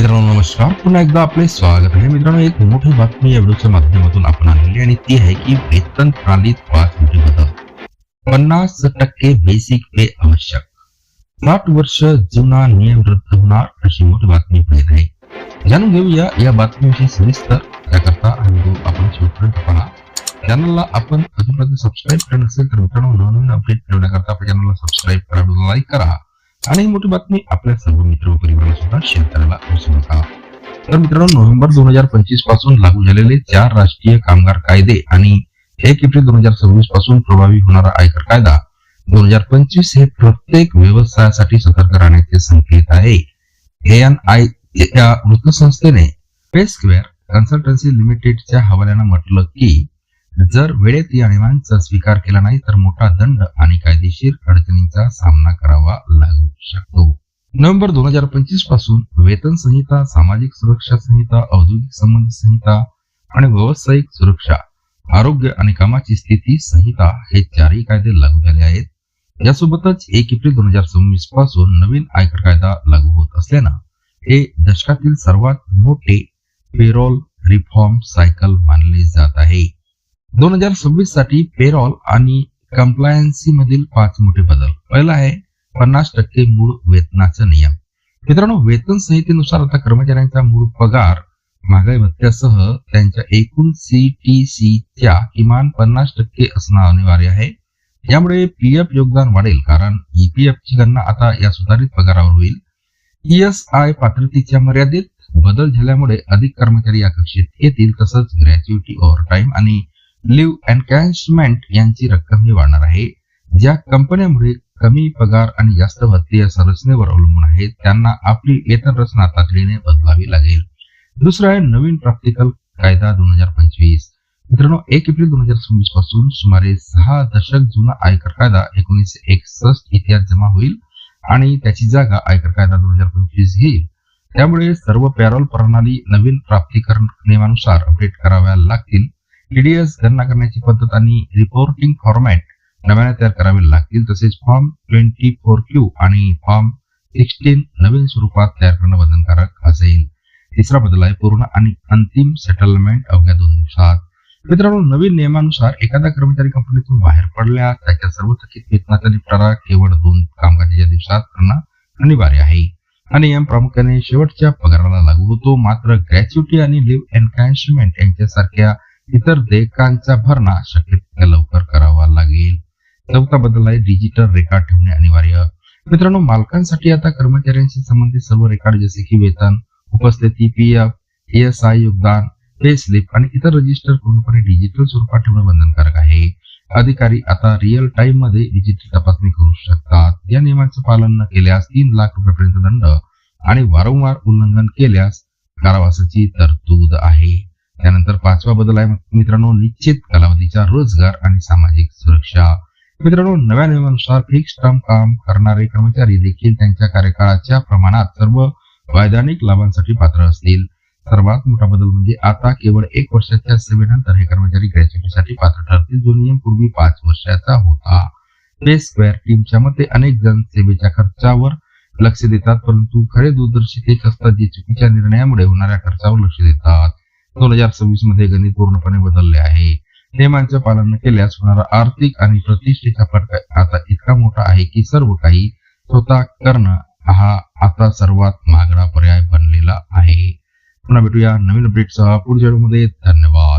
मित्रांनो नमस्कार, पुन्हा एकदा आपले स्वागत आहे. मित्रांनो, एक मोठी बातमी या व्हिडिओच्या माध्यमातून आपण आणली आणि ती आहे की वेतन प्रणालीत 5 मोठे बदल. 50% बेसिक पे आवश्यक. 60 वर्ष जुना नियम रद्द होणार अशी मोठी बातमी पुढे आहे. जाणून घेऊया या बातमीविषयी सविस्तर. त्याकरता हा व्हिडिओ आपण शेवटपर्यंत पहा. चॅनलला आपण अजूनपर्यंत सबस्क्राईब केलं नसेल तर मित्रांनो, नवनवीन अपडेट मिळवण्याकरता आपल्या चॅनलला सबस्क्राईब करा, व्हिडिओला लाईक करा आणि ही मोठी बातमी आपल्या सर्व मित्र व परिवाराला सुद्धा शेअर करायला विसरू नका. तर मित्रांनो, नोव्हेंबर 2025 पासून लागू झालेले 4 राष्ट्रीय कामगार कायदे आणि 1 एप्रिल 2026 पासून प्रभावी होणारा आयकर कायदा 2025 हे प्रत्येक व्यवसायासाठी सतर्क राहण्याचे संकेत आहे. ANI या वृत्तसंस्थेने पेस्क्वेअर कन्सल्टन्सी लिमिटेडच्या हवाल्यानं म्हटलं की जर वेळेत या नियमांचा स्वीकार केला नाही तर मोठा दंड आणि कायदेशीर अडचणींचा सामना करावा लागू शकतो. नोव्हेंबर 2025 पासून वेतन संहिता, सामाजिक सुरक्षा संहिता, औद्योगिक संबंध संहिता आणि व्यावसायिक सुरक्षा, आरोग्य आणि कामाची स्थिती संहिता हे 4ही कायदे लागू झाले आहेत. यासोबतच 1 एप्रिल 2026 पासून नवीन आयकर कायदा लागू होत असल्यानं हे दशकातील सर्वात मोठे पेरोल रिफॉर्म सायकल मानले जात आहे. 2026 साठी पेरोल आणि कंप्लायन्सी मधील 5 मोठे बदल. पहिला आहे 50% मूळ वेतनाचा नियम. मित्रांनो, वेतन संहितेनुसार आता कर्मचाऱ्यांचा मूळ पगार महागाई भत्त्यासह त्यांच्या एकूण CTCच्या किमान 50% असणं अनिवार्य आहे. यामुळे PF योगदान वाढेल, कारण EPF ची गणना आता या सुधारित पगारावर होईल. ESI पात्रतेच्या मर्यादेत बदल झाल्यामुळे अधिक कर्मचारी या कक्षेत येतील. तसंच ग्रॅच्युइटी, ओव्हरटाईम आणि लिव्ह एनकॅशमेंट यांची रक्कमही वाढणार आहे. ज्या कंपन्यांमुळे कमी पगार आणि जास्त भत्ते या संरचनेवर अवलंबून आहेत त्यांना आपली वेतन रचना तातडीने बदलावी लागेल. दुसरा आहे नवीन प्राप्तिकर कायदा 2025. मित्रांनो, 1 एप्रिल 2026 पासून सुमारे 6 दशक जुना आयकर कायदा 1961 इतिहास जमा होईल आणि त्याची जागा आयकर कायदा 2025 घेईल. त्यामुळे सर्व पॅरोल प्रणाली नवीन प्राप्तिकर नियमानुसार अपडेट कराव्या लागतील. TDS गणना करण्याची पद्धत आणि रिपोर्टिंग फॉर्मॅट नव्याने तयार करावे लागतील. तसेच फॉर्म 24Q आणि फॉर्म 16 नवीन स्वरूपात तयार करणं बंधनकारक असेल. तिसरा बदल आहे पूर्ण आणि अंतिम सेटलमेंट अवघ्या 2 दिवसात. मित्रांनो, नवीन नियमानुसार एखादा कर्मचारी कंपनीतून बाहेर पडल्यास त्याच्या सर्व थकीत वेतनाचा निपटारा केवळ 2 कामकाजाच्या दिवसात करणं अनिवार्य आहे. हा नियम प्रामुख्याने शेवटच्या पगाराला लागू होतो. मात्र ग्रॅच्युइटी आणि लिव्ह एनकॅशमेंट यांच्यासारख्या इतर देयकांचा भरणा शक्य तितक्या लवकर करावा लागेल. चौथा बदल आहे डिजिटल रेकॉर्ड ठेवणे अनिवार्य. मित्रांनो, मालकांसाठी आता कर्मचाऱ्यांशी संबंधित सर्व रेकॉर्ड जसे की वेतन, उपस्थिती, PF, ESI योगदान, पे स्लिप आणि इतर रजिस्टर पूर्णपणे डिजिटल स्वरूपात ठेवणं बंधनकारक आहे. अधिकारी आता रिअल टाइम मध्ये डिजिटल तपासणी करू शकतात. या नियमांचं पालन न केल्यास 3 लाख रुपयांपर्यंत दंड आणि वारंवार उल्लंघन केल्यास कारावासाची तरतूद आहे. त्यानंतर 5वा बदल आहे मित्रांनो निश्चित कालावधीचा रोजगार आणि सामाजिक सुरक्षा. मित्रांनो, नव्या नियमानुसार फिक्स टर्म काम करणारे कर्मचारी देखील त्यांच्या कार्यकाळाच्या प्रमाणात सर्व वैधानिक लाभांसाठी पात्र असतील. सर्वात मोठा बदल म्हणजे आता केवळ 1 वर्षाच्या सेवेनंतर हे कर्मचारी ग्रॅच्युइटीसाठी पात्र ठरतील, जो नियम पूर्वी 5 वर्षाचा होता. पे स्क्वेअर टीमच्या मते अनेक जण सेवेच्या खर्चावर लक्ष देतात, परंतु खरे दूरदर्शी तेच असतात जे चुकीच्या निर्णयामुळे होणाऱ्या खर्चावर लक्ष देतात. 2026 मध्ये गणित पूर्णपणे बदलले आहे. नियमांचे पालन न केल्यास होणारा आर्थिक आणि प्रतिष्ठेचा फटका आता इतका मोठा आहे की सर्व काही स्वतः करणं हा आता सर्वात महागडा पर्याय बनलेला आहे. पुन्हा भेटूया नवीन अपडेटसह पुढच्या व्हिडिओमध्ये. धन्यवाद.